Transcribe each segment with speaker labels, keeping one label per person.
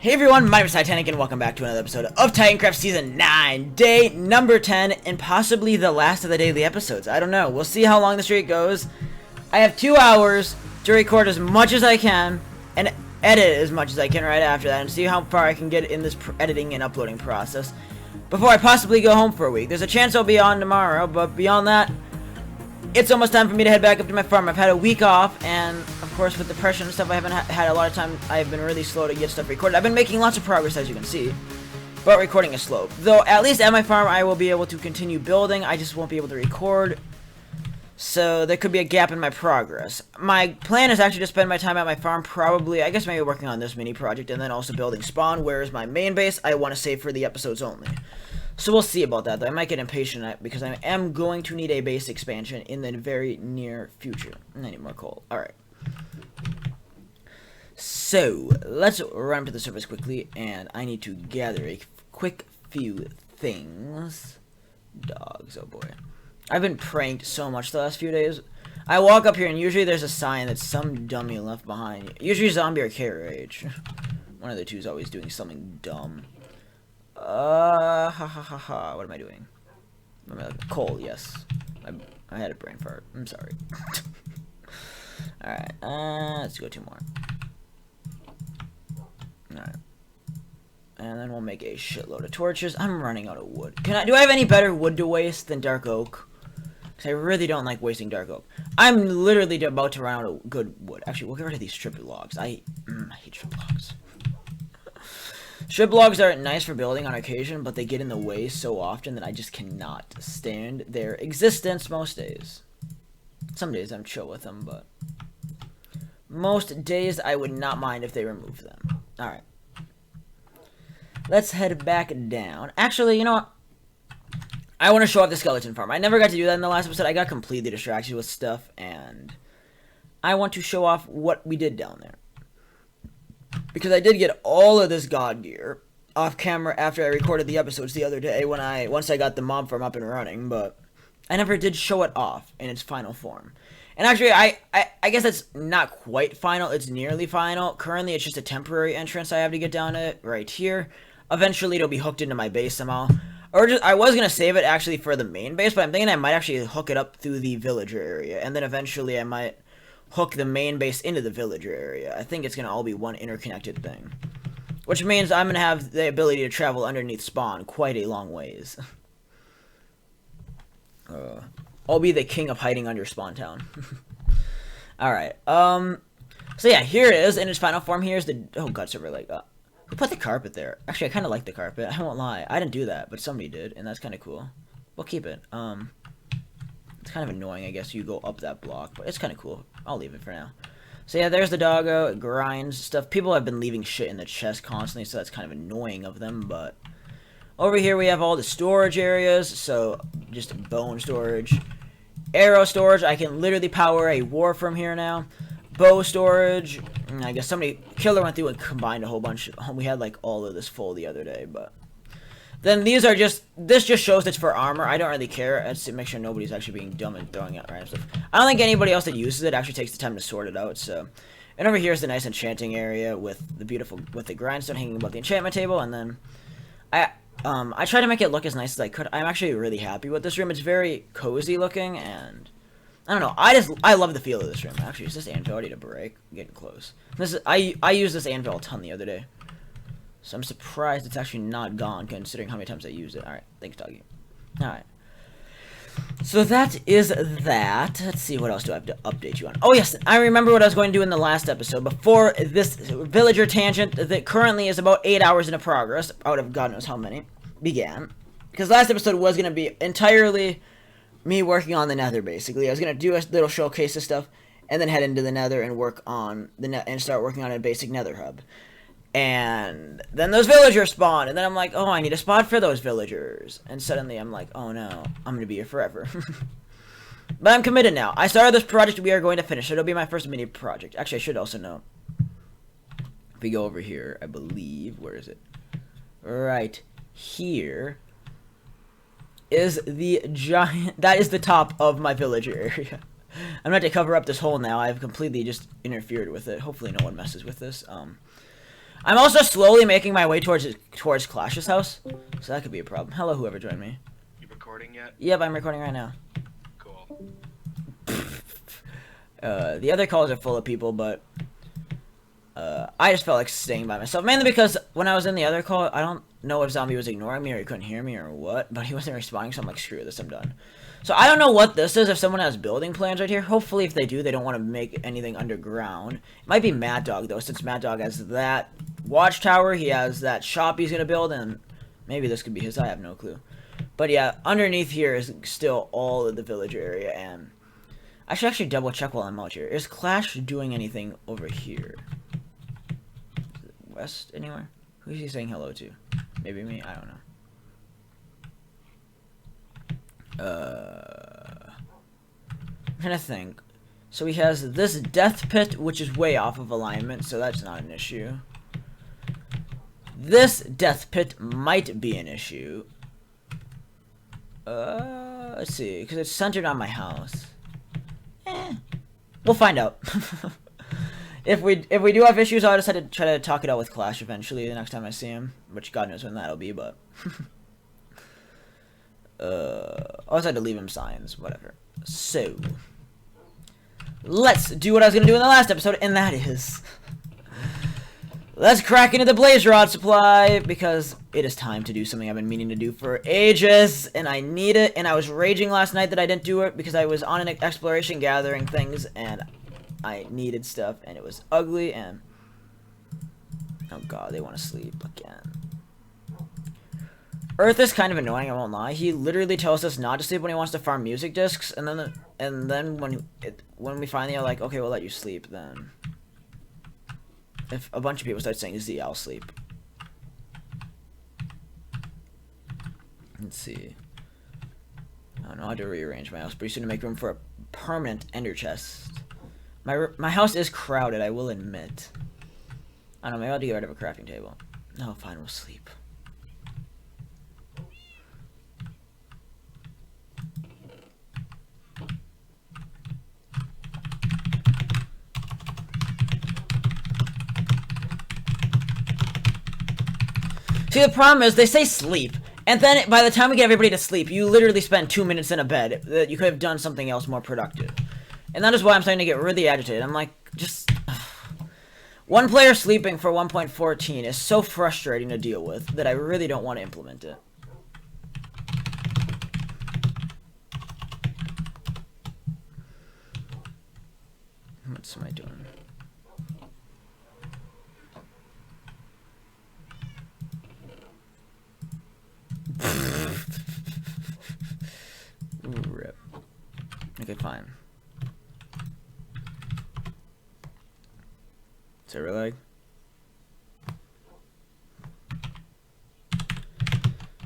Speaker 1: Hey everyone, my name is Titanic and welcome back to another episode of Titancraft Season 9, day number 10, and possibly the last of the daily episodes. I don't know. We'll see how long the streak goes. I have 2 hours to record as much as I can and edit as much as I can right after that and see how far I can get in this editing and uploading process before I possibly go home for a week. There's a chance I'll be on tomorrow, but beyond that, it's almost time for me to head back up to my farm. I've had a week off, and of course with depression and stuff, I haven't had a lot of time. I've been really slow to get stuff recorded. I've been making lots of progress, as you can see, but recording is slow. Though, at least at my farm, I will be able to continue building. I just won't be able to record, so there could be a gap in my progress. My plan is actually to spend my time at my farm, probably, I guess maybe working on this mini project, and then also building spawn, whereas my main base, I want to save for the episodes only. So we'll see about that, though. I might get impatient because I am going to need a base expansion in the very near future. I need more coal. Alright. So, let's run to the surface quickly, and I need to gather a quick few things. Dogs, oh boy. I've been pranked so much the last few days. I walk up here, and usually there's a sign that some dummy left behind. Usually zombie or carriage. One of the two is always doing something dumb. What am I doing? Coal, yes. I had a brain fart. I'm sorry. Alright, let's go 2 more. Alright. And then we'll make a shitload of torches. I'm running out of wood. Do I have any better wood to waste than dark oak? Because I really don't like wasting dark oak. I'm literally about to run out of good wood. Actually, we'll get rid of these strip logs. I hate strip logs. Strip logs are nice for building on occasion, but they get in the way so often that I just cannot stand their existence most days. Some days I'm chill with them, but most days I would not mind if they remove them. Alright. Let's head back down. Actually, you know what? I want to show off the skeleton farm. I never got to do that in the last episode. I got completely distracted with stuff, and I want to show off what we did down there. Because I did get all of this god gear off camera after I recorded the episodes the other day once I got the mob farm up and running, but I never did show it off in its final form. And actually, I guess it's not quite final, it's nearly final. Currently, it's just a temporary entrance I have to get down to right here. Eventually, it'll be hooked into my base somehow. Or I was going to save it actually for the main base, but I'm thinking I might actually hook it up through the villager area. And then eventually I might hook the main base into the villager area. I think it's going to all be one interconnected thing. Which means I'm going to have the ability to travel underneath spawn quite a long ways. I'll be the king of hiding under spawn town. Alright, so yeah, here it is in its final form. Here's the, oh god, server like, who put the carpet there? Actually, I kind of like the carpet, I won't lie. I didn't do that, but somebody did, and that's kind of cool. We'll keep it. It's kind of annoying, I guess, you go up that block, but it's kind of cool. I'll leave it for now. So yeah, there's the doggo. It grinds stuff. People have been leaving shit in the chest constantly, so that's kind of annoying of them, but over here we have all the storage areas, so just bone storage. Arrow storage, I can literally power a war from here now. Bow storage, I guess Killer went through and combined a whole bunch. We had like all of this full the other day, but then these are this just shows it's for armor. I don't really care. It's to make sure nobody's actually being dumb and throwing out random stuff. I don't think anybody else that uses it actually takes the time to sort it out, so. And over here is the nice enchanting area with the grindstone hanging above the enchantment table, and then I try to make it look as nice as I could. I'm actually really happy with this room. It's very cozy looking, and I don't know. I love the feel of this room. Actually, is this anvil ready to break? I'm getting close. I used this anvil a ton the other day. So I'm surprised it's actually not gone, considering how many times I used it. Alright, thanks, doggy. Alright. So that is that. Let's see, what else do I have to update you on? Oh, yes, I remember what I was going to do in the last episode. Before this villager tangent that currently is about 8 hours into progress, out of God knows how many, began. Because last episode was going to be entirely me working on the nether, basically. I was going to do a little showcase of stuff, and then head into the nether and work on and start working on a basic nether hub. And then those villagers spawn, and then I'm like, oh, I need a spot for those villagers. And suddenly I'm like, oh no, I'm going to be here forever. But I'm committed now. I started this project, we are going to finish. It'll be my first mini project. Actually, I should also know. If we go over here, I believe, where is it? Right here is the giant, that is the top of my villager area. I'm going to have to cover up this hole now. I've completely just interfered with it. Hopefully no one messes with this. I'm also slowly making my way towards Clash's house, so that could be a problem. Hello, whoever joined me.
Speaker 2: You recording yet?
Speaker 1: Yep, I'm recording right now.
Speaker 2: Cool.
Speaker 1: The other calls are full of people, but I just felt like staying by myself. Mainly because when I was in the other call, I don't know if Zombie was ignoring me or he couldn't hear me or what, but he wasn't responding, so I'm like, screw this, I'm done. So I don't know what this is, if someone has building plans right here. Hopefully if they do, they don't want to make anything underground. It might be Mad Dog, though, since Mad Dog has that watchtower, he has that shop he's going to build, and maybe this could be his, I have no clue. But yeah, underneath here is still all of the village area, and I should actually double check while I'm out here. Is Clash doing anything over here? West anywhere? Who is he saying hello to? Maybe me? I don't know. I'm trying to think. So he has this death pit, which is way off of alignment, so that's not an issue. This death pit might be an issue. Let's see, because it's centered on my house. We'll find out. If we do have issues, I'll just have to try to talk it out with Clash eventually the next time I see him, which God knows when that'll be, but I also had to leave him signs, whatever. So let's do what I was gonna do in the last episode, and that is let's crack into the blaze rod supply, because it is time to do something I've been meaning to do for ages, and I need it. And I was raging last night that I didn't do it because I was on an exploration gathering things, and I needed stuff, and it was ugly, and oh god, they want to sleep again. Earth is kind of annoying, I won't lie. He literally tells us not to sleep when he wants to farm music discs, and then when we finally are like, okay, we'll let you sleep, then if a bunch of people start saying Z, I'll sleep. Let's see. I don't know how to rearrange my house, pretty soon to make room for a permanent ender chest. My house is crowded, I will admit. I don't know, maybe I'll have to get rid of a crafting table. No, fine, we'll sleep. See, the problem is, they say sleep, and then by the time we get everybody to sleep, you literally spend 2 minutes in a bed that you could have done something else more productive. And that is why I'm starting to get really agitated. I'm like, just one player sleeping for 1.14 is so frustrating to deal with that I really don't want to implement it. What am I doing? Rip. Okay, fine. So really?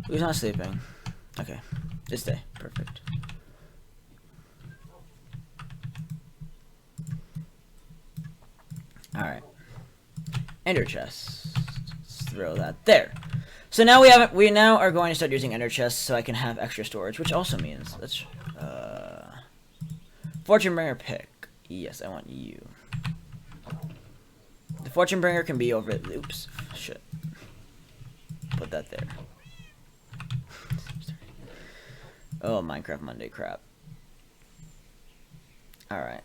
Speaker 1: Who's not sleeping? Okay. This day. Perfect. Alright. Ender chest. Let's throw that there. So now we now are going to start using ender chests so I can have extra storage, which also means let's Fortune Bringer pick. Yes, I want you. The Fortune Bringer can be over. Oops, shit. Put that there. Oh, Minecraft Monday crap. All right.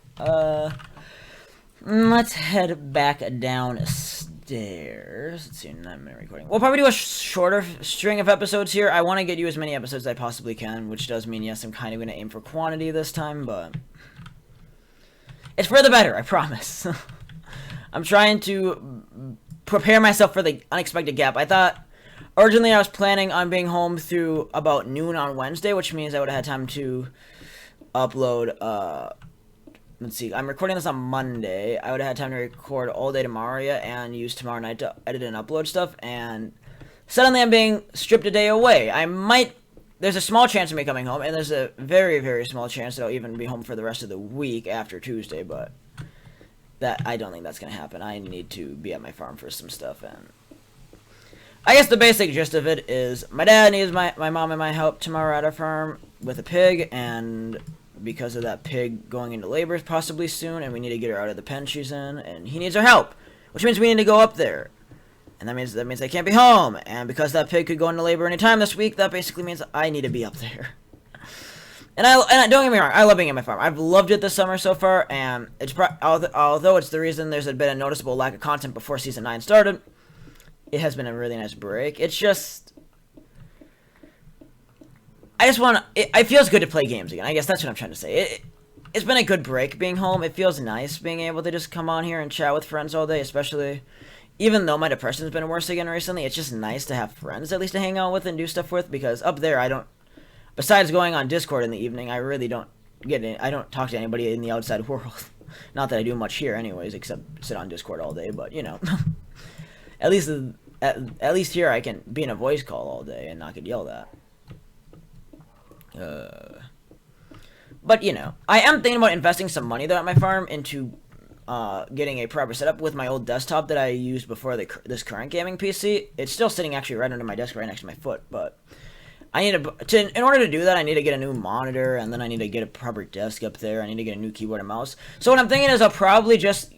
Speaker 1: Let's head back downstairs. Let's see, 9 minute recording. We'll probably do a shorter string of episodes here. I want to get you as many episodes as I possibly can, which does mean, yes, I'm kind of going to aim for quantity this time, but it's for the better, I promise. I'm trying to prepare myself for the unexpected gap. I thought, originally I was planning on being home through about noon on Wednesday, which means I would have had time to upload, let's see, I'm recording this on Monday. I would have had time to record all day tomorrow and use tomorrow night to edit and upload stuff, and suddenly I'm being stripped a day away. There's a small chance of me coming home, and there's a very, very small chance that I'll even be home for the rest of the week after Tuesday, but I don't think that's going to happen. I need to be at my farm for some stuff, and I guess the basic gist of it is my dad needs my mom and my help tomorrow at our farm with a pig, and because of that pig going into labor possibly soon, and we need to get her out of the pen she's in, and he needs our help, which means we need to go up there. And that means I can't be home. And because that pig could go into labor anytime this week, that basically means I need to be up there. And I don't get me wrong, I love being at my farm. I've loved it this summer so far, and it's although it's the reason there's been a noticeable lack of content before Season 9 started, it has been a really nice break. It's just... it feels good to play games again. I guess that's what I'm trying to say. It's been a good break being home. It feels nice being able to just come on here and chat with friends all day, especially... Even though my depression's been worse again recently, it's just nice to have friends at least to hang out with and do stuff with, because up there I don't... Besides going on Discord in the evening, I really don't I don't talk to anybody in the outside world. Not that I do much here anyways, except sit on Discord all day, but, you know. at least here I can be in a voice call all day and not get yelled at. But, you know, I am thinking about investing some money, though, at my farm into getting a proper setup with my old desktop that I used before this current gaming PC. It's still sitting actually right under my desk right next to my foot, but... I need in order to do that, I need to get a new monitor, and then I need to get a proper desk up there. I need to get a new keyboard and mouse. So what I'm thinking is I'll probably just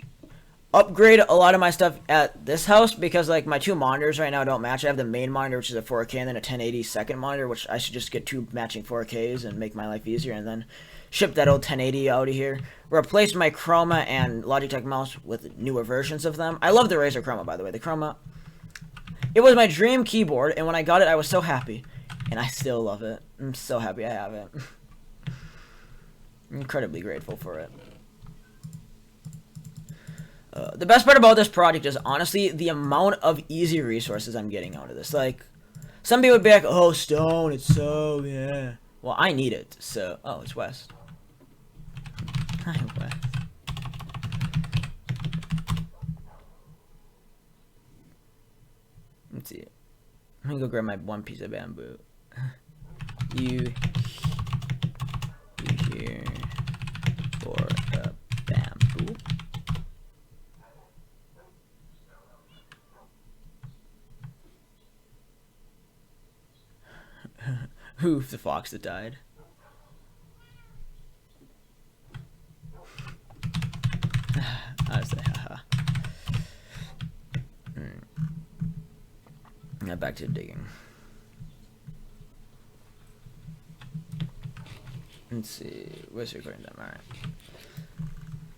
Speaker 1: upgrade a lot of my stuff at this house, because, like, my two monitors right now don't match. I have the main monitor, which is a 4K, and then a 1080 second monitor, which I should just get two matching 4Ks and make my life easier, and then ship that old 1080 out of here. Replace my Chroma and Logitech mouse with newer versions of them. I love the Razer Chroma, by the way. The Chroma, it was my dream keyboard, and when I got it, I was so happy. And I still love it. I'm so happy I have it. I'm incredibly grateful for it. The best part about this project is, honestly, the amount of easy resources I'm getting out of this. Like, some people would be like, oh, stone, it's so, yeah. Well, I need it, so... Oh, it's West. Hi, West. Let's see. Let me go grab my one piece of bamboo. You here for the bamboo? Who's the fox that died? I was like, haha. Now back to digging. Let's see. Where's recording time? Alright.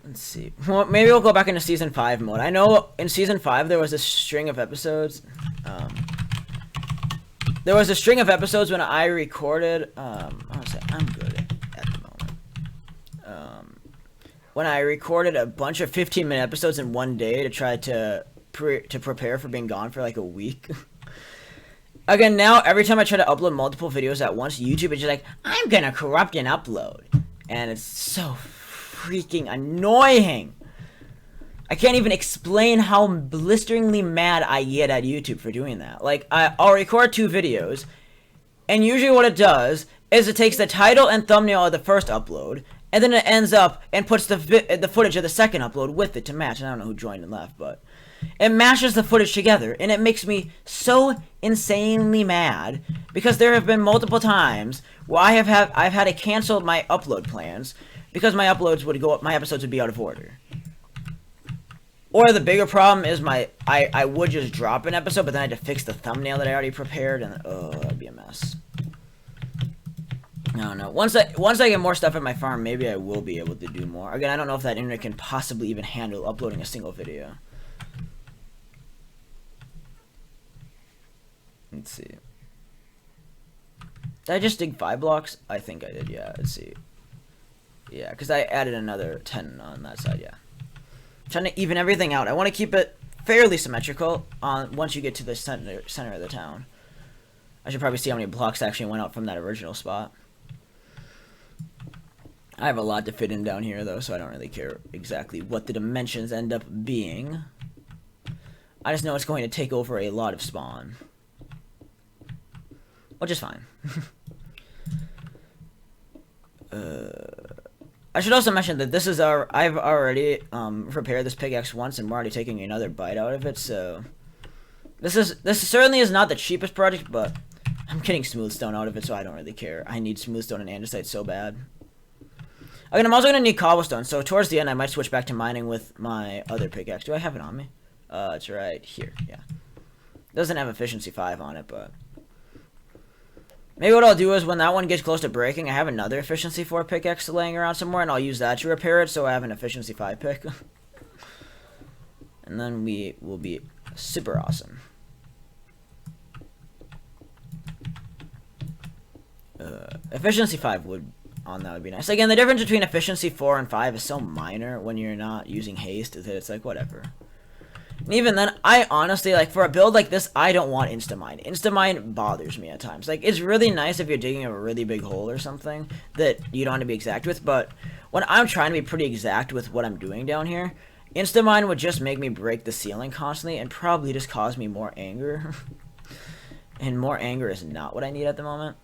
Speaker 1: Let's see. Well, maybe we'll go back into Season 5 mode. I know in Season 5 there was a string of episodes. There was a string of episodes when I recorded... honestly, I'm good at the moment. When I recorded a bunch of 15-minute episodes in one day to try to prepare for being gone for like a week. Again, now, every time I try to upload multiple videos at once, YouTube is just like, I'm gonna corrupt an upload. And it's so freaking annoying. I can't even explain how blisteringly mad I get at YouTube for doing that. Like, I'll record 2 videos, and usually what it does is it takes the title and thumbnail of the first upload, and then it ends up and puts the footage of the second upload with it to match. And I don't know who joined and left, but... It mashes the footage together, and it makes me so insanely mad, because there have been multiple times where I've had to cancel my upload plans because my uploads would go up, my episodes would be out of order. Or the bigger problem is I would just drop an episode, but then I had to fix the thumbnail that I already prepared, and oh, that'd be a mess. I don't know. Once I get more stuff at my farm, maybe I will be able to do more. Again, I don't know if that internet can possibly even handle uploading a single video. Let's see. Did I just dig 5 blocks? I think I did, yeah. Let's see. Yeah, because I added another 10 on that side, yeah. I'm trying to even everything out. I want to keep it fairly symmetrical once you get to the center of the town. I should probably see how many blocks actually went out from that original spot. I have a lot to fit in down here, though, so I don't really care exactly what the dimensions end up being. I just know it's going to take over a lot of spawn. Which is fine. I should also mention that this is I've already prepared this pickaxe once, and we're already taking another bite out of it, so... This certainly is not the cheapest project, but I'm getting smooth stone out of it, so I don't really care. I need smooth stone and andesite so bad. Okay, I'm also going to need cobblestone, so towards the end I might switch back to mining with my other pickaxe. Do I have it on me? It's right here, yeah. Doesn't have efficiency 5 on it, but maybe what I'll do is when that one gets close to breaking, I have another efficiency 4 pickaxe laying around somewhere, and I'll use that to repair it, so I have an efficiency 5 pick. And then we will be super awesome. Efficiency 5 would be nice. Again, the difference between efficiency 4 and 5 is so minor when you're not using haste that it's like whatever. And even then, I honestly, like, for a build like this, I don't want Instamine. Instamine bothers me at times. Like, it's really nice if you're digging a really big hole or something that you don't want to be exact with, but when I'm trying to be pretty exact with what I'm doing down here, Instamine would just make me break the ceiling constantly and probably just cause me more anger. And more anger is not what I need at the moment.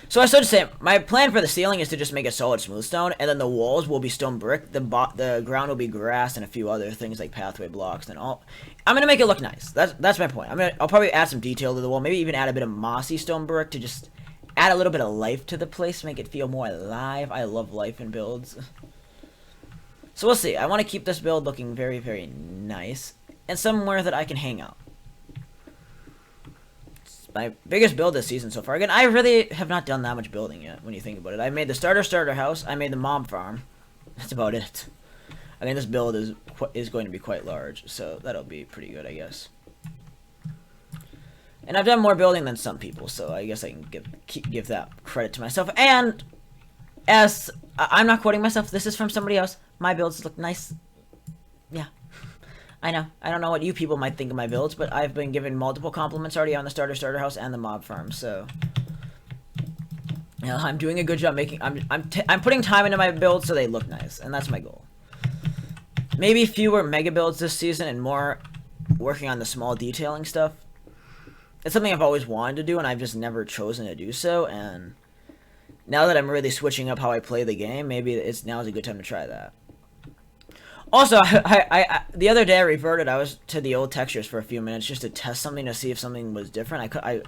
Speaker 1: So I started to say, my plan for the ceiling is to just make a solid smooth stone, and then the walls will be stone brick, the ground will be grass, and a few other things like pathway blocks, and all. I'm gonna make it look nice. That's my point. I'll probably add some detail to the wall, maybe even add a bit of mossy stone brick to just add a little bit of life to the place, make it feel more alive. I love life in builds. So we'll see. I want to keep this build looking very, very nice, and somewhere that I can hang out. My biggest build this season so far. Again, I really have not done that much building yet, when you think about it. I made the starter house. I made the mob farm. That's about it. I mean, this build is going to be quite large, so that'll be pretty good, I guess. And I've done more building than some people, so I guess I can give that credit to myself. And, as I'm not quoting myself, this is from somebody else. My builds look nice. Yeah. I know. I don't know what you people might think of my builds, but I've been given multiple compliments already on the starter house and the mob farm, so yeah, I'm doing a good job making. I'm putting time into my builds so they look nice, and that's my goal. Maybe fewer mega builds this season and more working on the small detailing stuff. It's something I've always wanted to do, and I've just never chosen to do so. And now that I'm really switching up how I play the game, maybe now is a good time to try that. Also, the other day I reverted. I was to the old textures for a few minutes just to test something to see if something was different. I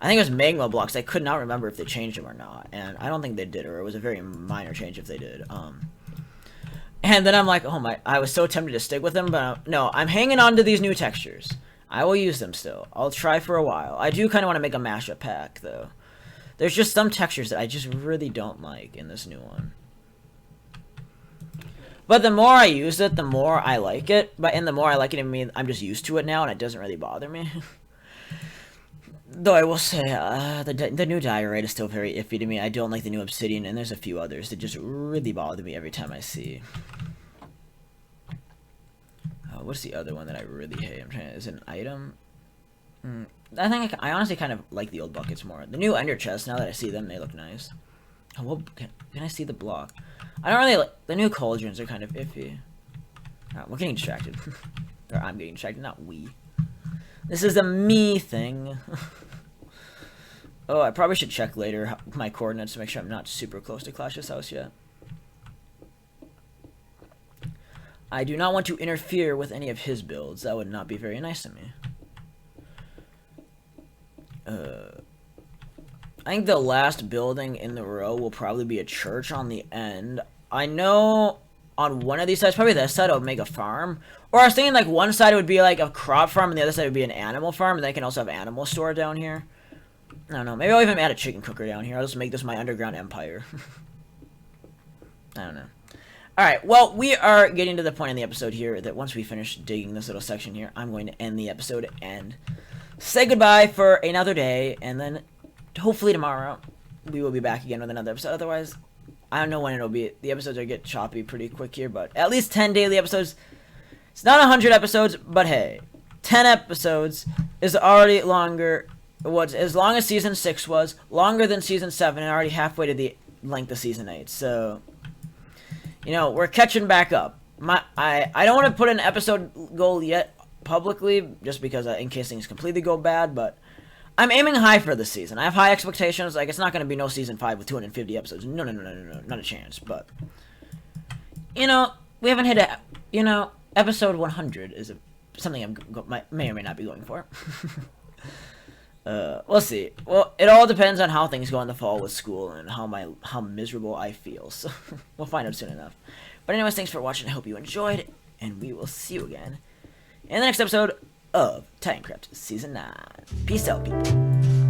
Speaker 1: think it was magma blocks. I could not remember if they changed them or not, and I don't think they did, or it was a very minor change if they did. And then I'm like, oh my! I was so tempted to stick with them, but no, I'm hanging on to these new textures. I will use them still. I'll try for a while. I do kind of want to make a mashup pack though. There's just some textures that I just really don't like in this new one. But the more I use it, the more I like it. And the more I like it, I mean, I'm just used to it now, and it doesn't really bother me. Though I will say, the new diorite is still very iffy to me. I don't like the new obsidian, and there's a few others that just really bother me every time I see. What's the other one that I really hate? Is it an item? I think I honestly kind of like the old buckets more. The new ender chests, now that I see them, they look nice. Oh, well, can I see the block? I don't really like... The new cauldrons are kind of iffy. We're getting distracted. Or I'm getting distracted, not we. This is a me thing. Oh, I probably should check later my coordinates to make sure I'm not super close to Clash's house yet. I do not want to interfere with any of his builds. That would not be very nice of me. I think the last building in the row will probably be a church on the end. I know on one of these sides, probably this side, I'll make a farm. Or I was thinking like one side would be like a crop farm and the other side would be an animal farm. And they can also have animal store down here. I don't know. Maybe I'll even add a chicken cooker down here. I'll just make this my underground empire. I don't know. Alright, well, we are getting to the point in the episode here that once we finish digging this little section here, I'm going to end the episode and say goodbye for another day, and then hopefully tomorrow we will be back again with another episode. Otherwise, I don't know when it'll be. The episodes are get choppy pretty quick here, but at least 10 daily episodes. It's not 100 episodes, but hey, 10 episodes is already longer. Was as long as season 6 was, longer than season 7, and already halfway to the length of season 8. So, you know, we're catching back up. I don't want to put an episode goal yet publicly, just because in case things completely go bad, but I'm aiming high for this season. I have high expectations. Like, it's not going to be no season 5 with 250 episodes. No, not a chance. But, you know, we haven't hit a, you know, episode 100 is something I may or may not be going for. We'll see. Well, it all depends on how things go in the fall with school and how miserable I feel. So, we'll find out soon enough. But anyways, thanks for watching. I hope you enjoyed, and we will see you again in the next episode of Titancraft Season 9. Peace out, people.